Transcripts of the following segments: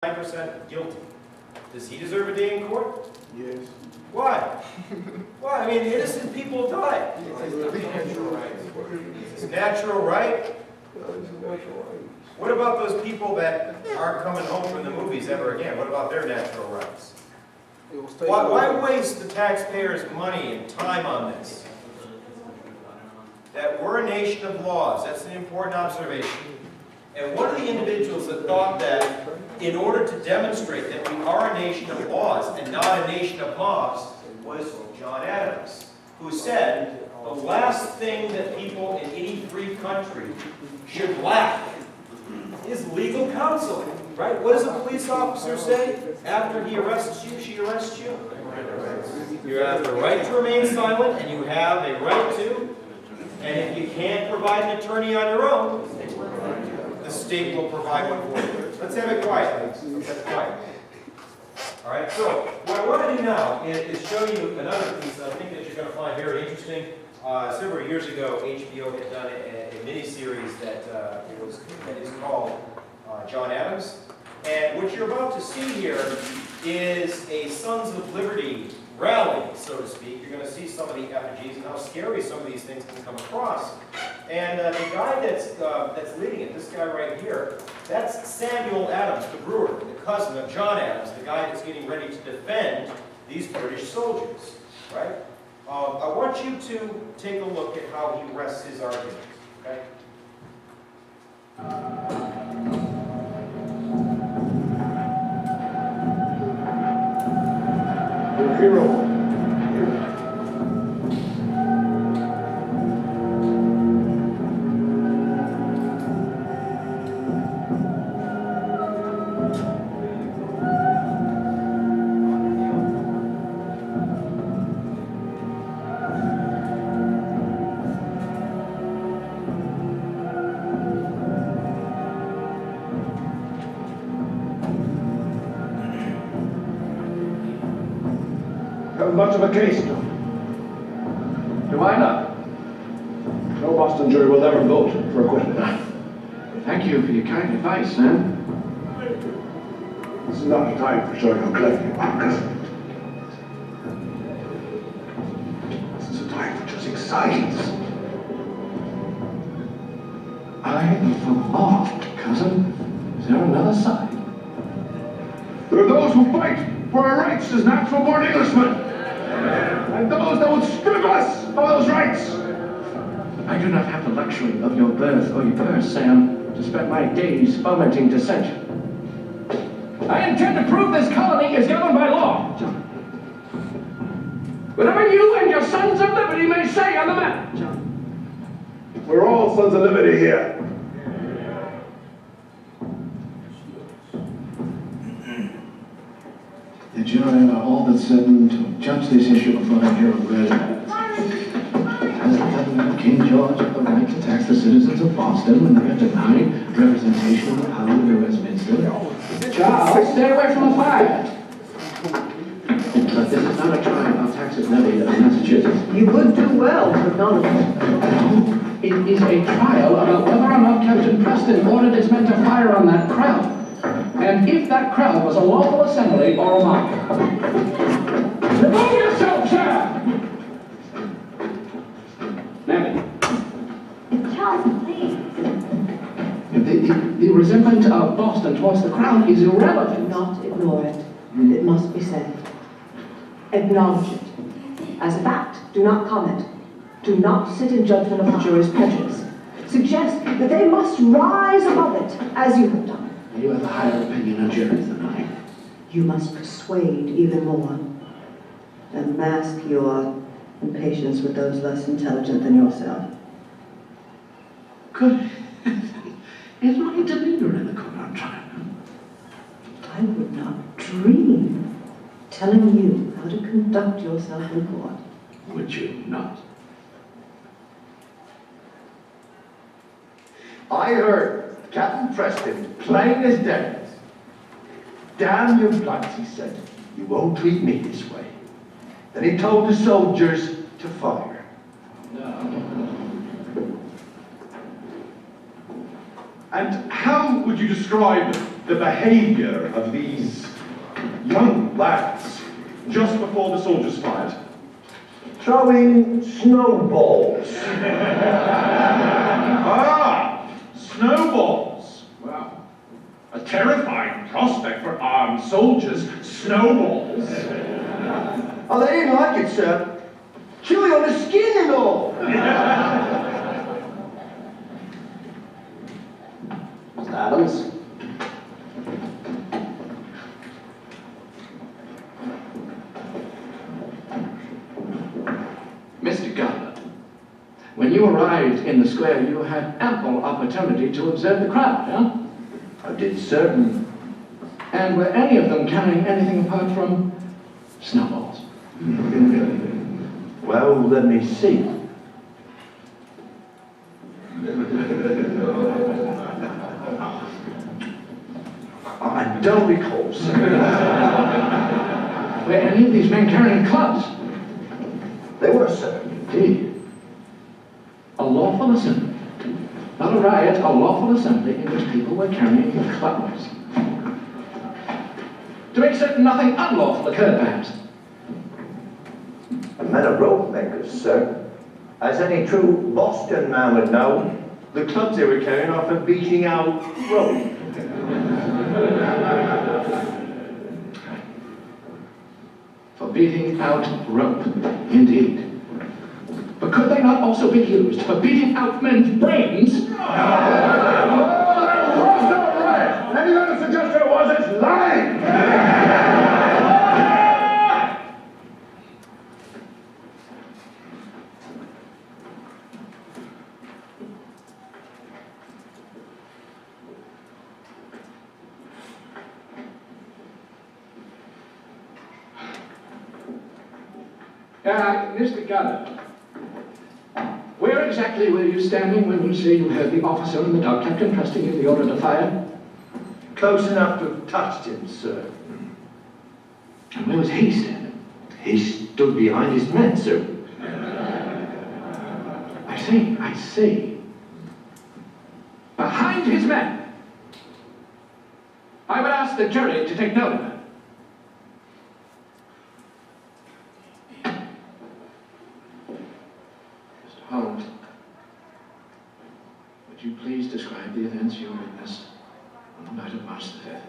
9% guilty. Does he deserve a day in court? Yes. Why? Why? I mean, innocent people die. It's a natural right. What about those people that aren't coming home from the movies ever again? What about their natural rights? Why waste the taxpayers' money and time on this? That we're a nation of laws. That's an important observation. And one of the individuals that thought that in order to demonstrate that we are a nation of laws and not a nation of mobs was John Adams, who said the last thing that people in any free country should lack is legal counsel. Right? What does a police officer say after he arrests you, she arrests you? You have the right to remain silent, and you have a right to, and if you can't provide an attorney on your own, the state will provide one for you. Let's have it quiet, please. Let's have it quiet. All right, so what I want to do now is show you another piece that I think that you're going to find very interesting. Several years ago, HBO had done a mini-series that is called John Adams. And what you're about to see here is a Sons of Liberty rally, so to speak. You're going to see some of the effigies and how scary some of these things can come across. And the guy that's leading it, this guy right here, that's Samuel Adams, the brewer, the cousin of John Adams, the guy that's getting ready to defend these British soldiers, right? I want you to take a look at how he rests his argument, okay? Hero. Haven't much of a case, John. Do I not? No Boston jury will ever vote for acquittal. Thank you for your kind advice, Sam. This is not the time for showing how clever you are, cousin. This is a time for choosing sides. I am from law, cousin. Is there another side? There are those who fight for our rights as natural-born Englishmen. And those that would strip us of those rights. I do not have the luxury of your birth or your purse, Sam, to spend my days fomenting dissension. I intend to prove this colony is governed by law. Whatever you and your Sons of Liberty may say on the matter. We're all Sons of Liberty here. The jury are all but certain to judge this issue before they hear a word. Has the government of King George have the right to tax the citizens of Boston when they are denied representation of the Parliament of Westminster? Charles, stay away from the fire. But this is not a trial about taxes levied in Massachusetts. You would do well to acknowledge it. No, it is a trial about whether or not Captain Preston ordered his men to fire on that crowd. And if that crowd was a lawful assembly or a mob. Remove yourself, sir! Mammy. Charles, please. The resentment of Boston towards the crowd is Do irrelevant. not ignore it. It must be said. Acknowledge it. As a fact, do not comment. Do not sit in judgment of the jury's prejudice. Suggest that they must rise above it, as you have done. You have a higher opinion of juries than I. You must persuade even more. And mask your impatience with those less intelligent than yourself. Good. Is my demeanor in the court on trial? I would not dream telling you how to conduct yourself in court. Would you not? I heard Captain Preston plain as day. Damn your bloods, he said. You won't treat me this way. Then he told the soldiers to fire. And how would you describe the behavior of these young lads just before the soldiers fired? Throwing snowballs. Ah, snowballs. Wow. A terrifying prospect for armed soldiers. Snowballs. Oh, they didn't like it, sir. Chewy on the skin and all. Mr. Adams? Mr. Gardner, when you arrived in the square, you had ample opportunity to observe the crowd, huh? I did, sir. And were any of them carrying anything apart from snowballs? Well, let me see. I don't recall, sir. Were any of these men carrying clubs? They were, sir. Indeed. A lawful assembly. Not a riot, a lawful assembly in which people were carrying clubs. To make certain nothing unlawful occurred, perhaps. A men of rope makers, sir. As any true Boston man would know, the clubs they were carrying are for beating out rope. For beating out rope, indeed. But could they not also be used for beating out men's brains? Anyone who suggests it was, it's lying! Mr. Gardner, where exactly were you standing when you say you heard the officer and the dog captain Preston give the order to fire? Close enough to have touched him, sir. And where was he standing? He stood behind his men, sir. I see. Behind his men. I would ask the jury to take note of that. Mr. Holmes, would you please describe the events you witnessed on the night of March the 5th?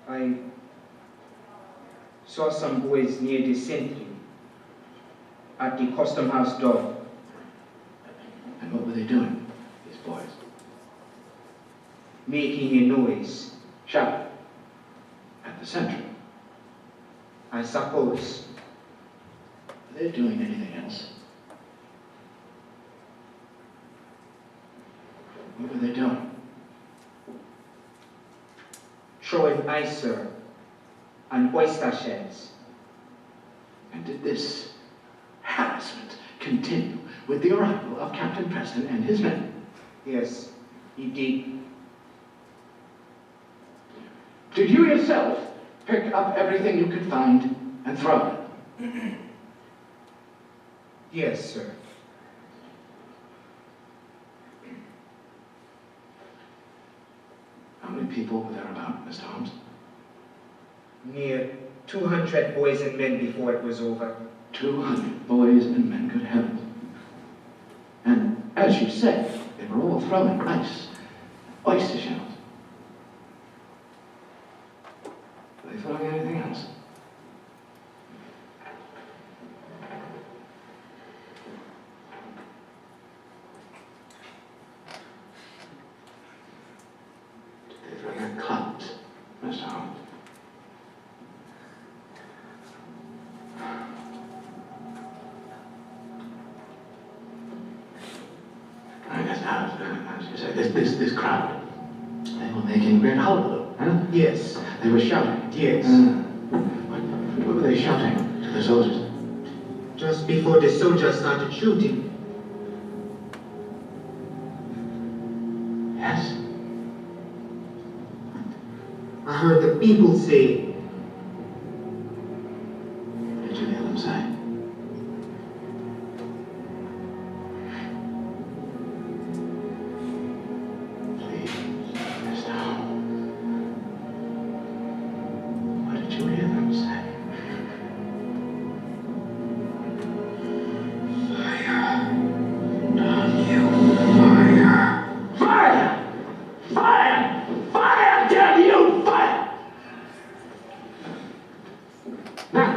I saw some boys near the sentry at the custom house door. And what were they doing, these boys? Making a noise, Shouting. At the sentry. I suppose. Were they doing anything else? What were they doing? Throwing ice, sir, and oyster shells. And did this harassment continue with the arrival of Captain Preston and his men? Yes, he did. Did you yourself pick up everything you could find and throw it? Yes, sir. How many people were there about, Mr. Holmes? Near 200 boys and men before it was over. 200 boys and men, good heavens. And as you said, they were all throwing ice, oyster shells. Were they throwing anything else? Did they throw their clubs, Mr. Holmes? I guess as you say, this crowd, they were making great hullabaloo, huh? Yes. They were shouting. Yes. What were they shouting to the soldiers? Just before the soldiers started shooting. Yes. I heard the people say, What did you hear them say? Please.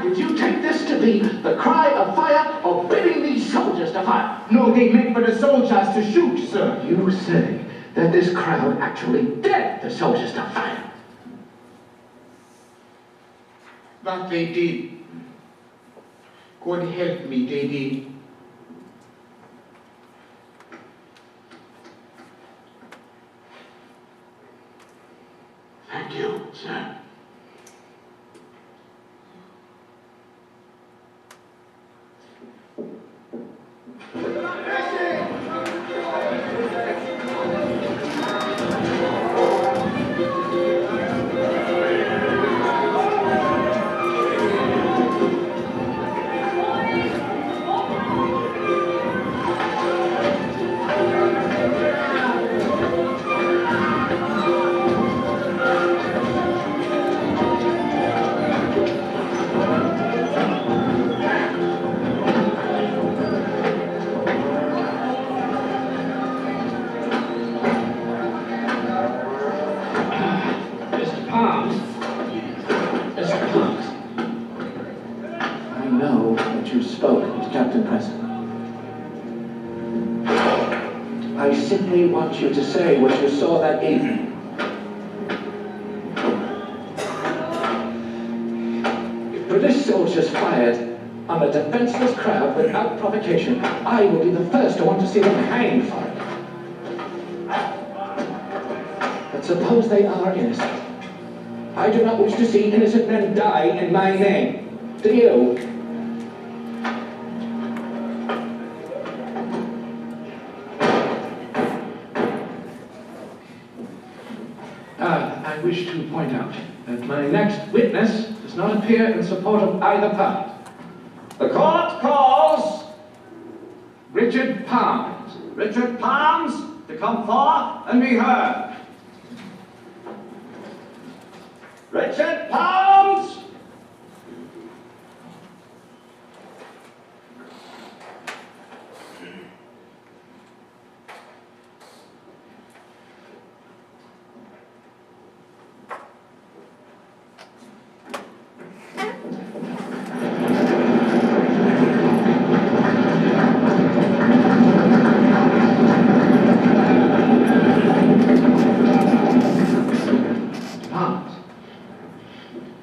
did you take this to be the cry of fire or bidding these soldiers to fire? No, they meant for the soldiers to shoot, sir. You say that this crowd actually dared the soldiers to fire. But they did. God help me, they did. Thank you, sir. Mr. Palms. Mr. Palms. I know that you spoke to Captain Preston. I simply want you to say what you saw that evening. If British soldiers fired on a defenseless crowd without provocation, I will be the first to want to see them hanged for it. But suppose they are innocent. I do not wish to see innocent men die in my name. Do you? I wish to point out that my next witness does not appear in support of either party. The court calls Richard Palms. Richard Palms to come forth and be heard. Richard Palms! Palms.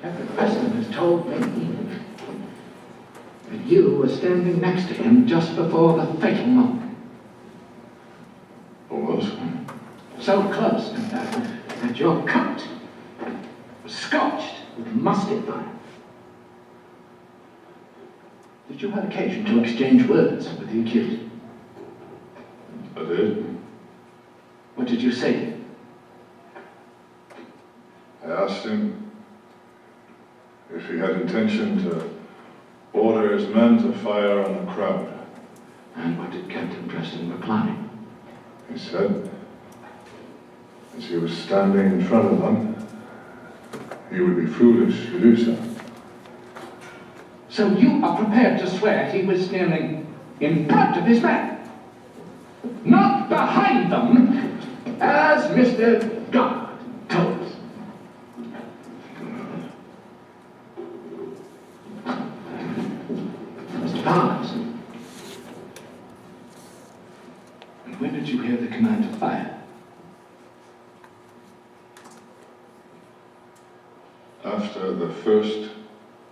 Captain Preston has told me that you were standing next to him just before the fatal moment. Was? So close, in fact, that your coat was scorched with musket fire. Did you have occasion to exchange words with the accused? I did. What did you say? I asked him if he had intention to order his men to fire on the crowd. And what did Captain Preston reply? He said, as he was standing in front of them, he would be foolish to do so. So you are prepared to swear he was standing in front of his men, not behind them, as Mr. Goddard told us. Mr. Palms, and when did you hear the command to fire? After the first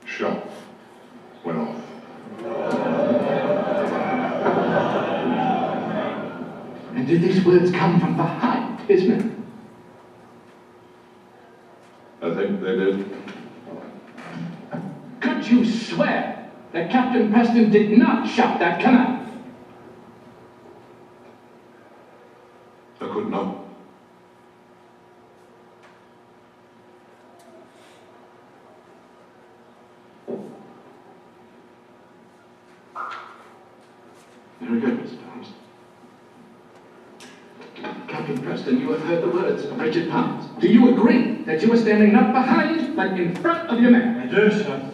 shot went off. And did these words come from behind his men? I think they did. Could you swear that Captain Preston did not shout that command? I could not. Very good, Mr. Palms. Captain Preston, you have heard the words of Richard Palms. Do you agree that you were standing not behind, but in front of your men? I do, sir.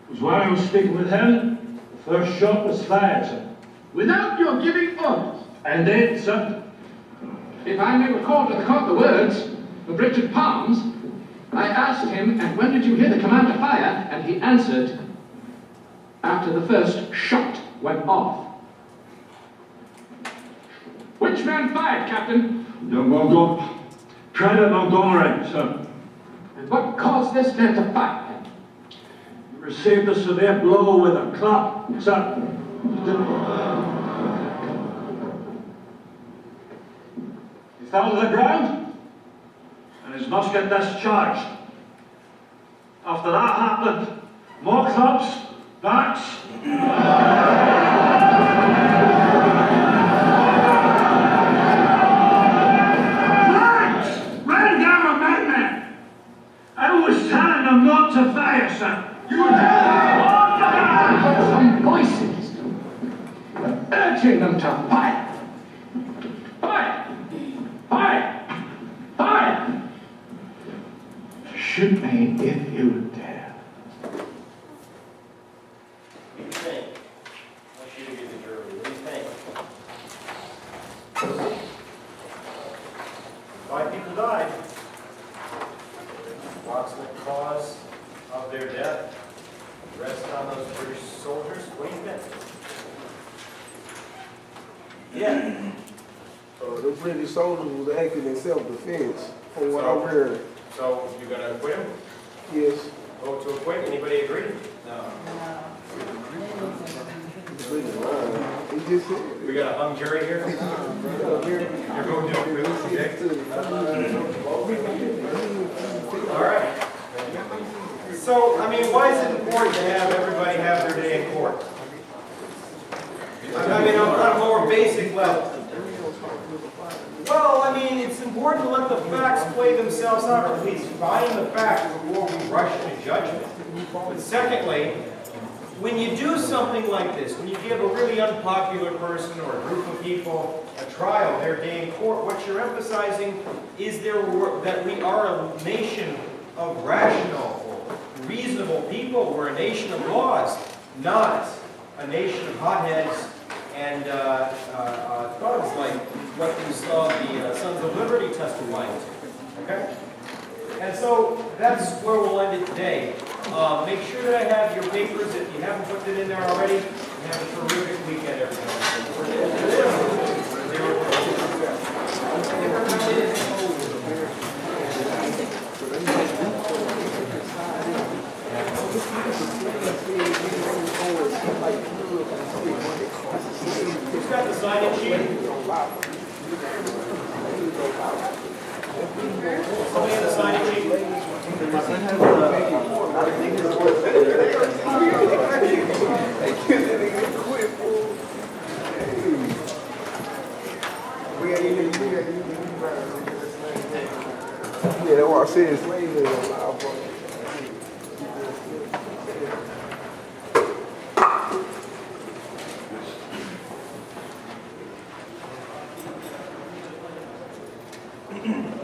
It was while I was speaking with him, the first shot was fired, sir. Without your giving orders? And then, sir, If I may recall to the court the words of Richard Palms, I asked him, and when did you hear the command to fire? And he answered, after the first shot went off. Which man fired, Captain? Private Montgomery, sir. And what caused this man to fire? He received a severe blow with a club, sir. He fell to the ground, and his musket discharged. After that happened, more clubs, darts. Ran down a madman. I was telling them not to fire, sir. You Some voices urging them to fire. Fire! Fire! Fire! Shoot me if you dare. What do you think? I want you to get the jury. What do you think? 5 people died. Approximate cause of their death. Rest on those British soldiers. What do you think? Yeah. The British soldiers was acting in self-defense, from what I've heard. So you're gonna acquit him? Yes. Vote to acquit. Anybody agree? No. He just said. We got a hung jury here. You're going to acquit him, okay? All right. So, I mean, why is it important to have everybody have their day in court? I mean, on a more basic level. Well, I mean, it's important to let the facts play themselves out, or at least find the facts before we rush to judgment. But secondly, when you do something like this, when you give a really unpopular person or a group of people a trial, their day in court, what you're emphasizing is that we are a nation of rational, reasonable people. We're a nation of laws, not a nation of hotheads and thugs like what you saw the Sons of Liberty testifying to. Okay? And so that's where we'll end it today. Make sure that I have your papers if you haven't put it in there already. And have a terrific weekend, Who's got the sign-in sheet? Somebody have the sign-in sheet? Yeah, that's what I said. Slaves is allowed for. Mm-hmm.